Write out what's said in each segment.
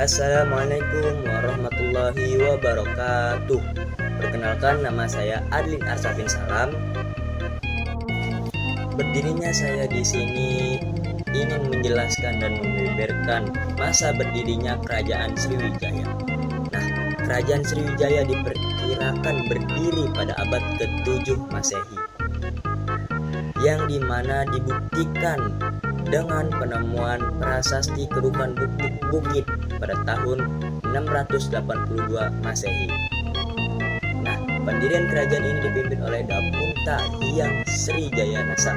Assalamualaikum warahmatullahi wabarakatuh. Perkenalkan, nama saya Adlin Arsafin Salam. Berdirinya saya di sini ingin menjelaskan dan membeberkan masa berdirinya Kerajaan Sriwijaya. Nah, Kerajaan Sriwijaya diperkirakan berdiri pada abad ke-7 Masehi, yang dimana dibuktikan dengan penemuan prasasti kedukan bukit pada tahun 682 Masehi. Nah, pendirian kerajaan ini dipimpin oleh Dapunta Hyang Srijaya Nasa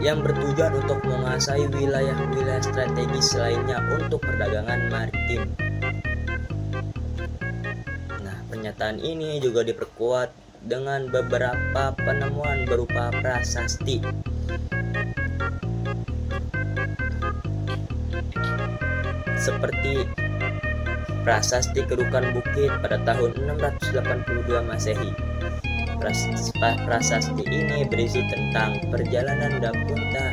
yang bertujuan untuk menguasai wilayah-wilayah strategis lainnya untuk perdagangan maritim. Nah, pernyataan ini juga diperkuat dengan beberapa penemuan berupa prasasti. Seperti prasasti kedukan bukit pada tahun 682 Masehi. Prasasti ini berisi tentang perjalanan Dapunta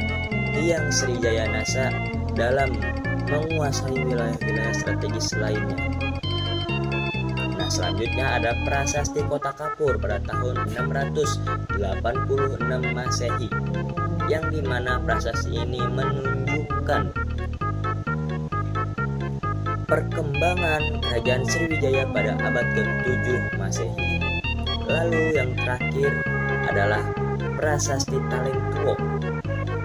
Hyang Srijaya Nasa dalam menguasai wilayah-wilayah strategis lainnya. Nah, selanjutnya ada prasasti Kota Kapur pada tahun 686 Masehi, yang dimana prasasti ini menunjukkan perkembangan Kerajaan Sriwijaya pada abad ke-7 Masehi. Lalu yang terakhir adalah prasasti Talengtuo,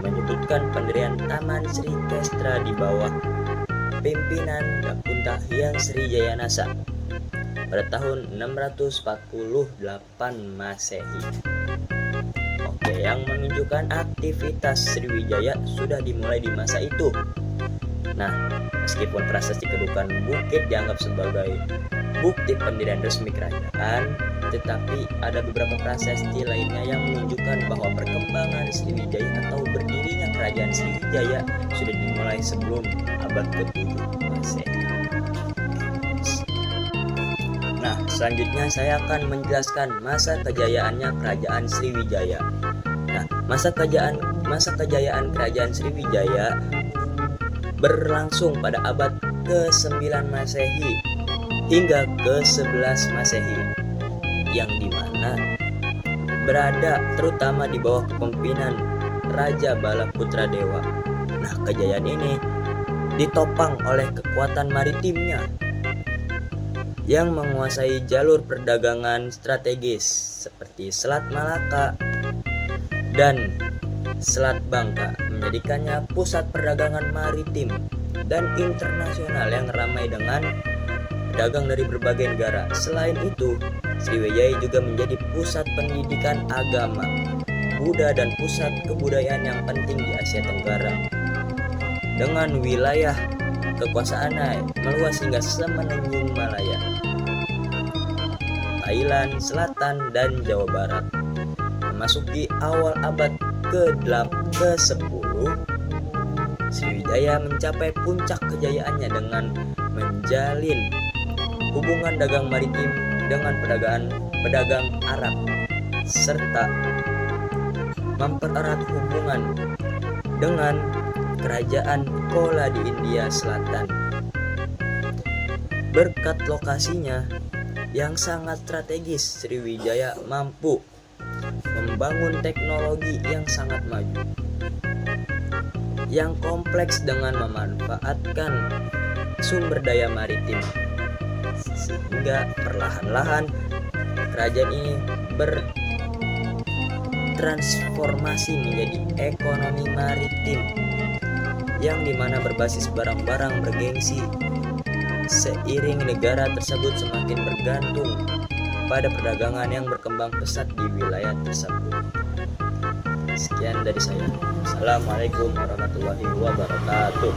menyebutkan pendirian Taman Sri Kestra di bawah pimpinan Dapunta Hyang Srijaya Nasa pada tahun 648 Masehi. Oke, yang menunjukkan aktivitas Sriwijaya sudah dimulai di masa itu. Nah, meskipun prasasti kedukan bukit dianggap sebagai bukti pendirian resmi kerajaan, tetapi ada beberapa prasasti lainnya yang menunjukkan bahwa perkembangan Sriwijaya atau berdirinya Kerajaan Sriwijaya sudah dimulai sebelum abad ke-7 Masehi. Nah, selanjutnya saya akan menjelaskan masa kejayaannya Kerajaan Sriwijaya. Nah, masa kejayaan Kerajaan Sriwijaya berlangsung pada abad ke-9 Masehi hingga ke-11 Masehi, yang dimana berada terutama di bawah kepemimpinan Raja Balaputra Dewa. Nah, kejayaan ini ditopang oleh kekuatan maritimnya yang menguasai jalur perdagangan strategis seperti Selat Malaka dan Selat Bangka, menjadikannya pusat perdagangan maritim dan internasional yang ramai dengan pedagang dari berbagai negara. Selain itu, Sriwijaya juga menjadi pusat pendidikan agama, Buddha, dan pusat kebudayaan yang penting di Asia Tenggara. Dengan wilayah kekuasaannya meluas hingga semenanjung Malaya, Thailand Selatan, dan Jawa Barat. Memasuki awal abad ke-10, Sriwijaya mencapai puncak kejayaannya dengan menjalin hubungan dagang maritim dengan pedagang Arab, serta mempererat hubungan dengan kerajaan Chola di India Selatan. Berkat lokasinya yang sangat strategis, Sriwijaya mampu membangun teknologi yang sangat maju, yang kompleks dengan memanfaatkan sumber daya maritim, sehingga perlahan-lahan kerajaan ini bertransformasi menjadi ekonomi maritim yang dimana berbasis barang-barang bergengsi, seiring negara tersebut semakin bergantung pada perdagangan yang berkembang pesat di wilayah tersebut. Sekian dari saya. Assalamualaikum warahmatullahi wabarakatuh.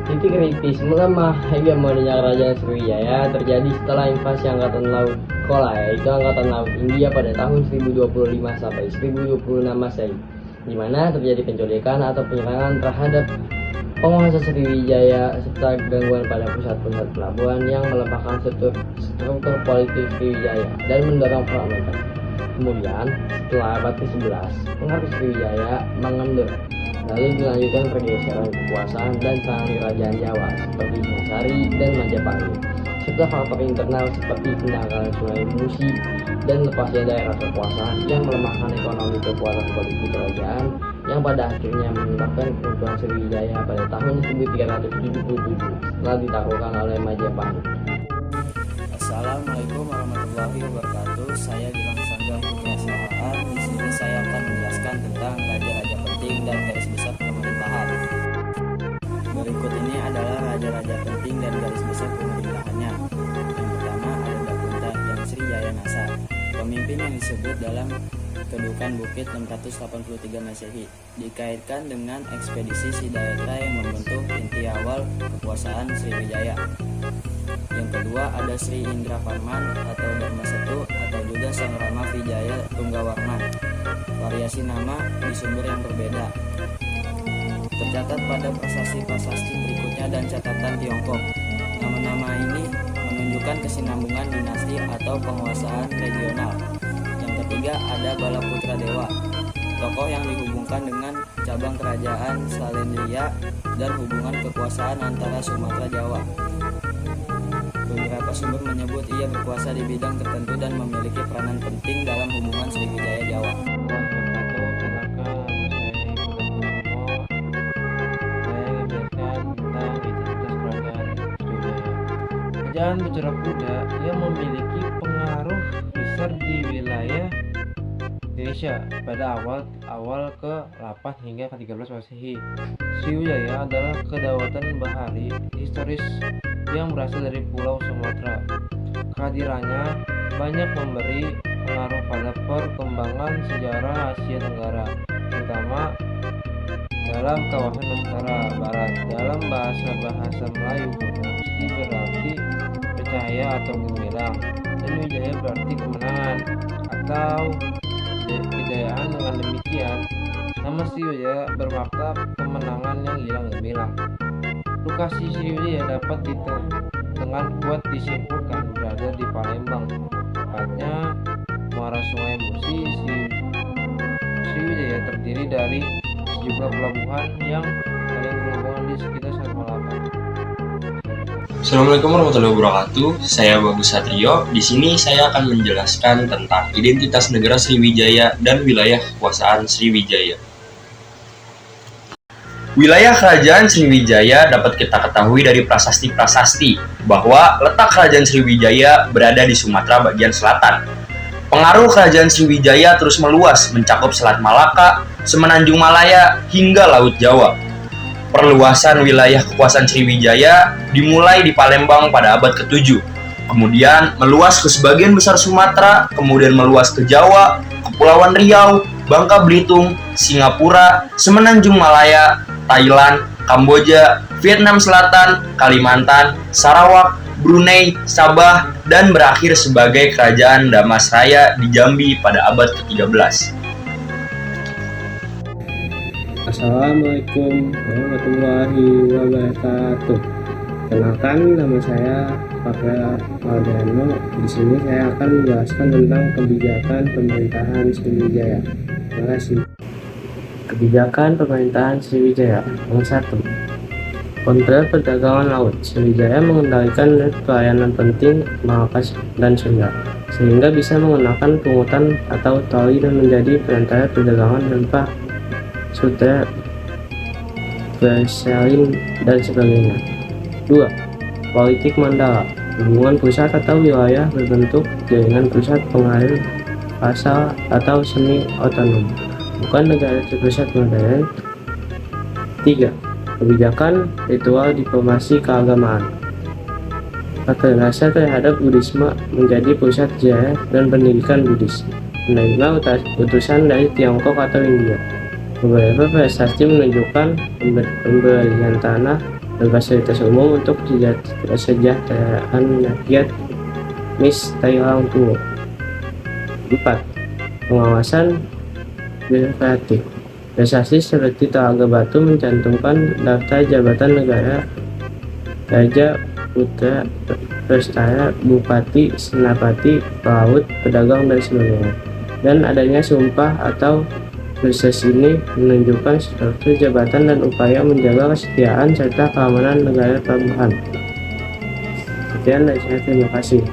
Titik kritis melemah hegemoninya Kerajaan Sriwijaya terjadi setelah invasi Angkatan Laut Chola, yaitu Angkatan Laut India pada tahun 1025 sampai 1026 Masehi, di mana terjadi penculikan atau penyerangan terhadap penguasa Sriwijaya serta gangguan pada pusat-pusat pelabuhan yang melemahkan struktur politik Sriwijaya dan mendorong fragmentasi. Kemudian, setelah abad ke-11, pengaruh Sriwijaya mengendur, lalu dilanjutkan pergeseran kekuasaan dan serangan kerajaan Jawa seperti Singosari dan Majapahit, serta faktor internal seperti pendangkalan Sungai Musi dan lepasnya daerah kekuasaan yang melemahkan ekonomi kekuatan politik kerajaan yang pada akhirnya menyebabkan keruntuhan Sriwijaya pada tahun 1377 setelah ditaklukkan oleh Majapahit. Assalamualaikum warahmatullahi wabarakatuh. Saya Gilang Sanggang Putra Silahan. Di sini saya akan menjelaskan tentang raja-raja penting dan garis besar pemerintahan. Berikut ini adalah raja-raja penting dan garis besar pemerintahannya. Yang pertama ada Dakunta dan Sri Jayanasa, pemimpin yang disebut dalam Kedukan Bukit 683 Masehi, dikaitkan dengan ekspedisi Sidayatra yang membentuk inti awal kekuasaan Sriwijaya. Yang kedua ada Sri Indraparman atau Dharmasetu atau juga Sang Rama Vijaya Tunggawarman. Variasi nama di sumber yang berbeda. Tercatat pada prasasti-prasasti berikutnya dan catatan Tiongkok. Nama-nama ini menunjukkan kesinambungan dinasti atau penguasaan regional. Yang ketiga ada Balaputra Dewa, tokoh yang dihubungkan dengan cabang kerajaan Salendria dan hubungan kekuasaan antara Sumatera Jawa. Beberapa sumber menyebut ia berkuasa di bidang tertentu dan memiliki peranan penting dalam hubungan Sriwijaya Jawa. Kerajaan bercorak kuda yang memiliki pengaruh besar di wilayah Indonesia pada awal ke-8 hingga ke-13 Masehi. Sriwijaya adalah kedaulatan bahari historis yang berasal dari Pulau Sumatera. Kehadirannya banyak memberi pengaruh pada perkembangan sejarah Asia Tenggara, terutama dalam kawasan Nusantara Barat. Dalam bahasa Melayu kuno, Sri berarti percaya atau gemilang, dan Wijaya berarti kemenangan atau kejayaan. Dengan demikian, nama Sriwijaya bermakna kemenangan yang hilang gemilang. Lokasi Sriwijaya dapat dengan kuat disimpulkan berada di Palembang, tepatnya muara Sungai Musi. Sriwijaya terdiri dari sejumlah pelabuhan yang saling berhubungan di sekitar Malaka. Assalamualaikum warahmatullahi wabarakatuh. Saya Bagus Satrio. Di sini saya akan menjelaskan tentang identitas negara Sriwijaya dan wilayah kekuasaan Sriwijaya. Wilayah kerajaan Sriwijaya dapat kita ketahui dari prasasti-prasasti bahwa letak kerajaan Sriwijaya berada di Sumatera bagian selatan. Pengaruh kerajaan Sriwijaya terus meluas mencakup Selat Malaka, Semenanjung Malaya, hingga Laut Jawa. Perluasan wilayah kekuasaan Sriwijaya dimulai di Palembang pada abad ke-7, kemudian meluas ke sebagian besar Sumatera, kemudian meluas ke Jawa, Kepulauan Riau, Bangka Belitung, Singapura, Semenanjung Malaya, Thailand, Kamboja, Vietnam Selatan, Kalimantan, Sarawak, Brunei, Sabah, dan berakhir sebagai Kerajaan Damasraya di Jambi pada abad ke-13. Assalamualaikum warahmatullahi wabarakatuh. Kenalkan, nama saya Fakra Maldano. Di sini saya akan menjelaskan tentang kebijakan pemerintahan Sriwijaya. Terima kasih. Kebijakan pemerintahan Sriwijaya. Yang 1. Kontrol perdagangan laut. Sriwijaya mengendalikan pelayanan penting Malaka dan Sunda, sehingga bisa mengenakan pungutan atau toli dan menjadi perantara perdagangan tanpa sutra, berselin, dan sebagainya. 2. Politik Mandala. Hubungan pusat atau wilayah berbentuk jaringan pusat pengalir asal atau semi otonom, bukan negara terpusat modern. 3. Kebijakan ritual diplomasi keagamaan. Rasa terhadap Buddhisme menjadi pusat ziarah dan pendidikan Buddhis, menerima utusan dari Tiongkok atau India. Beberapa prasasti menunjukkan pemberian tanah dan fasilitas umum untuk kesejahteraan rakyat Miss Thailand Tuo. 4. Pengawasan birokratik. Prasasti seperti Telaga Batu mencantumkan daftar jabatan negara, raja, putra, prestara, bupati, senapati, pelaut, pedagang, dan sebagainya. Dan adanya sumpah atau proses ini menunjukkan struktur jabatan dan upaya menjaga kesetiaan serta keamanan negara pelabuhan. Sekian dari saya, terima kasih.